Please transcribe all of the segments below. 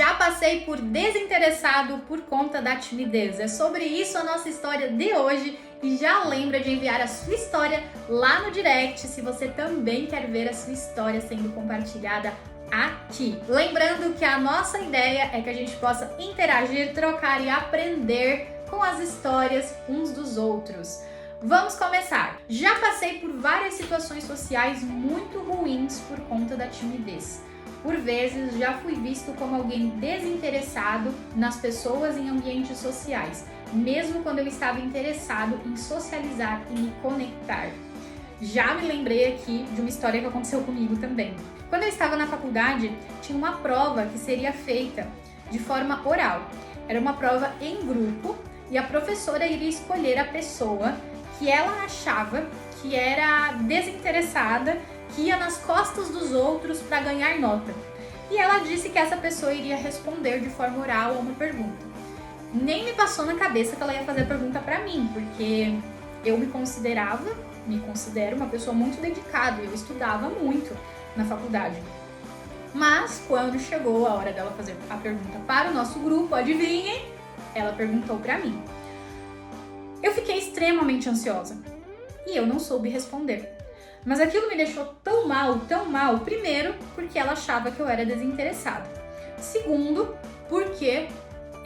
Já passei por desinteressado por conta da timidez. É sobre isso a nossa história de hoje. E já lembra de enviar a sua história lá no direct se você também quer ver a sua história sendo compartilhada aqui. Lembrando que a nossa ideia é que a gente possa interagir, trocar e aprender com as histórias uns dos outros. Vamos começar! Já passei por várias situações sociais muito ruins por conta da timidez. Por vezes já fui visto como alguém desinteressado nas pessoas em ambientes sociais, mesmo quando eu estava interessado em socializar e me conectar. Já me lembrei aqui de uma história que aconteceu comigo também. Quando eu estava na faculdade, tinha uma prova que seria feita de forma oral. Era uma prova em grupo e a professora iria escolher a pessoa que ela achava que era desinteressada, que ia nas costas dos outros para ganhar nota. E ela disse que essa pessoa iria responder de forma oral a uma pergunta. Nem me passou na cabeça que ela ia fazer a pergunta para mim, porque eu me considero uma pessoa muito dedicada, eu estudava muito na faculdade. Mas quando chegou a hora dela fazer a pergunta para o nosso grupo, adivinhem? Ela perguntou para mim. Eu fiquei extremamente ansiosa e eu não soube responder. Mas aquilo me deixou tão mal, primeiro, porque ela achava que eu era desinteressada. Segundo, porque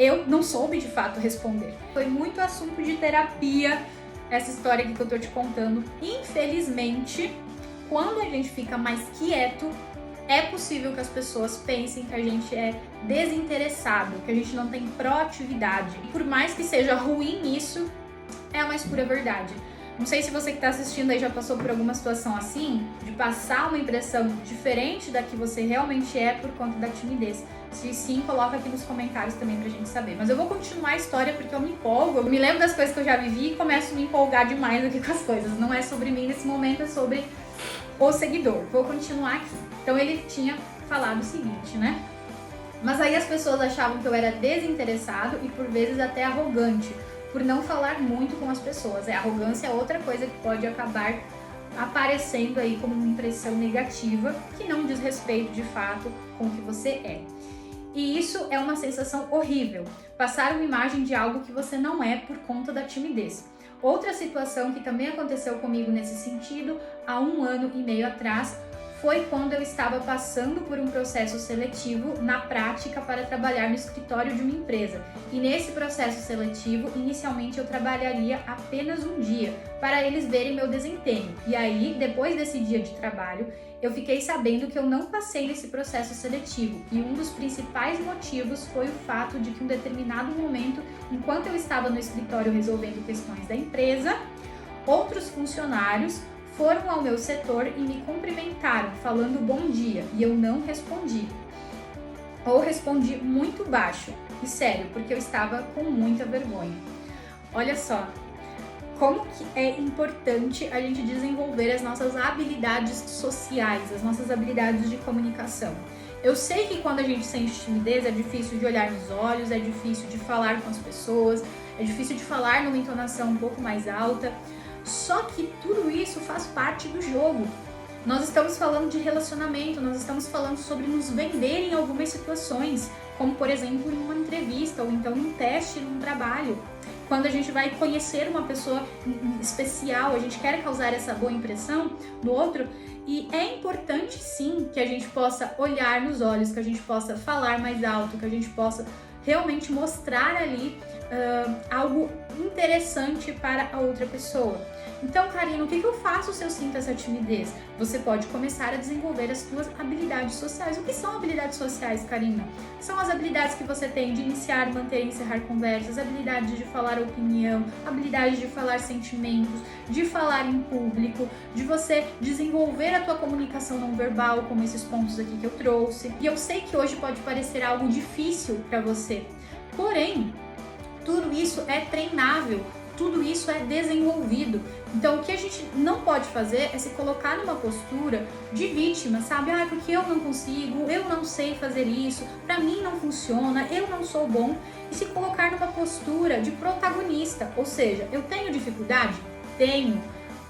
eu não soube de fato responder. Foi muito assunto de terapia essa história aqui que eu tô te contando. Infelizmente, quando a gente fica mais quieto, é possível que as pessoas pensem que a gente é desinteressado, que a gente não tem proatividade. E por mais que seja ruim isso, é a mais pura verdade. Não sei se você que está assistindo aí já passou por alguma situação assim, de passar uma impressão diferente da que você realmente é por conta da timidez. Se sim, coloca aqui nos comentários também pra gente saber. Mas eu vou continuar a história porque eu me empolgo, eu me lembro das coisas que eu já vivi e começo a me empolgar demais aqui com as coisas. Não é sobre mim nesse momento, é sobre o seguidor. Vou continuar aqui. Então ele tinha falado o seguinte, né? Mas aí as pessoas achavam que eu era desinteressado e por vezes até arrogante, por não falar muito com as pessoas. A arrogância é outra coisa que pode acabar aparecendo aí como uma impressão negativa, que não diz respeito de fato com o que você é. E isso é uma sensação horrível, passar uma imagem de algo que você não é por conta da timidez. Outra situação que também aconteceu comigo nesse sentido, há 1 ano e meio atrás, foi quando eu estava passando por um processo seletivo na prática para trabalhar no escritório de uma empresa. E nesse processo seletivo, inicialmente eu trabalharia apenas um dia, para eles verem meu desempenho. E aí, depois desse dia de trabalho, eu fiquei sabendo que eu não passei nesse processo seletivo. E um dos principais motivos foi o fato de que em um determinado momento, enquanto eu estava no escritório resolvendo questões da empresa, outros funcionários foram ao meu setor e me cumprimentaram, falando bom dia, e eu não respondi. Ou respondi muito baixo, e sério, porque eu estava com muita vergonha. Olha só, como que é importante a gente desenvolver as nossas habilidades sociais, as nossas habilidades de comunicação. Eu sei que quando a gente sente timidez é difícil de olhar nos olhos, é difícil de falar com as pessoas, é difícil de falar numa entonação um pouco mais alta, só que tudo isso faz parte do jogo. Nós estamos falando de relacionamento, nós estamos falando sobre nos vender em algumas situações, como por exemplo em uma entrevista ou então em um teste, num trabalho. Quando a gente vai conhecer uma pessoa especial, a gente quer causar essa boa impressão no outro, e é importante sim que a gente possa olhar nos olhos, que a gente possa falar mais alto, que a gente possa realmente mostrar ali algo interessante para a outra pessoa. Então, Karina, o que eu faço se eu sinto essa timidez? Você pode começar a desenvolver as suas habilidades sociais. O que são habilidades sociais, Karina? São as habilidades que você tem de iniciar, manter e encerrar conversas, habilidades de falar opinião, habilidades de falar sentimentos, de falar em público, de você desenvolver a tua comunicação não verbal, como esses pontos aqui que eu trouxe. E eu sei que hoje pode parecer algo difícil para você, porém, tudo isso é treinável, tudo isso é desenvolvido. Então, o que a gente não pode fazer é se colocar numa postura de vítima, sabe? Ah, porque eu não consigo, eu não sei fazer isso, pra mim não funciona, eu não sou bom. E se colocar numa postura de protagonista, ou seja, eu tenho dificuldade? Tenho.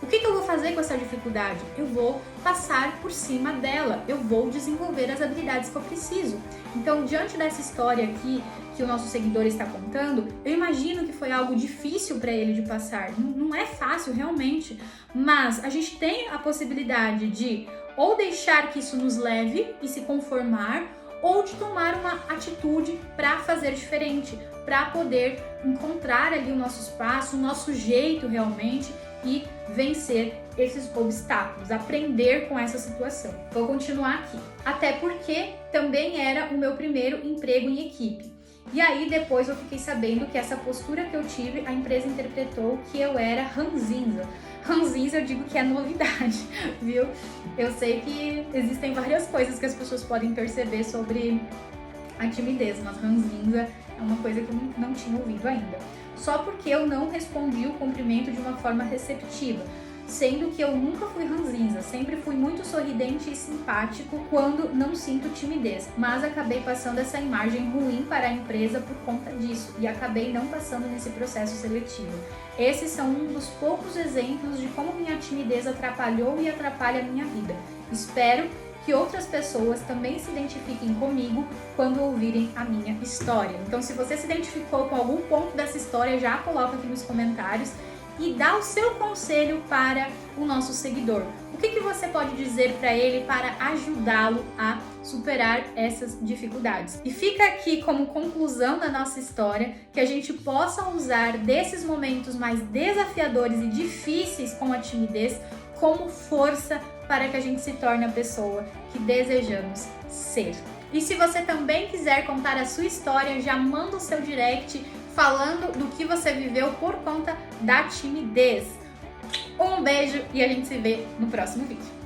O que eu vou fazer com essa dificuldade? Eu vou passar por cima dela, eu vou desenvolver as habilidades que eu preciso. Então, diante dessa história aqui que o nosso seguidor está contando, eu imagino que foi algo difícil para ele de passar. Não é fácil realmente, mas a gente tem a possibilidade de ou deixar que isso nos leve e se conformar, ou de tomar uma atitude para fazer diferente, para poder encontrar ali o nosso espaço, o nosso jeito realmente e vencer esses obstáculos, aprender com essa situação. Vou continuar aqui. Até porque também era o meu primeiro emprego em equipe. E aí depois eu fiquei sabendo que essa postura que eu tive, a empresa interpretou que eu era ranzinza. Ranzinza eu digo que é novidade, viu? Eu sei que existem várias coisas que as pessoas podem perceber sobre a timidez, mas ranzinza é uma coisa que eu não tinha ouvido ainda. Só porque eu não respondi o cumprimento de uma forma receptiva, sendo que eu nunca fui ranzinza, sempre fui muito sorridente e simpático quando não sinto timidez, mas acabei passando essa imagem ruim para a empresa por conta disso e acabei não passando nesse processo seletivo. Esses são um dos poucos exemplos de como minha timidez atrapalhou e atrapalha a minha vida. Espero que outras pessoas também se identifiquem comigo quando ouvirem a minha história. Então, se você se identificou com algum ponto dessa história, já coloca aqui nos comentários e dá o seu conselho para o nosso seguidor. O que você pode dizer para ele para ajudá-lo a superar essas dificuldades? E fica aqui como conclusão da nossa história que a gente possa usar desses momentos mais desafiadores e difíceis com a timidez como força para que a gente se torne a pessoa que desejamos ser. E se você também quiser contar a sua história, já manda o seu direct falando do que você viveu por conta da timidez. Um beijo e a gente se vê no próximo vídeo.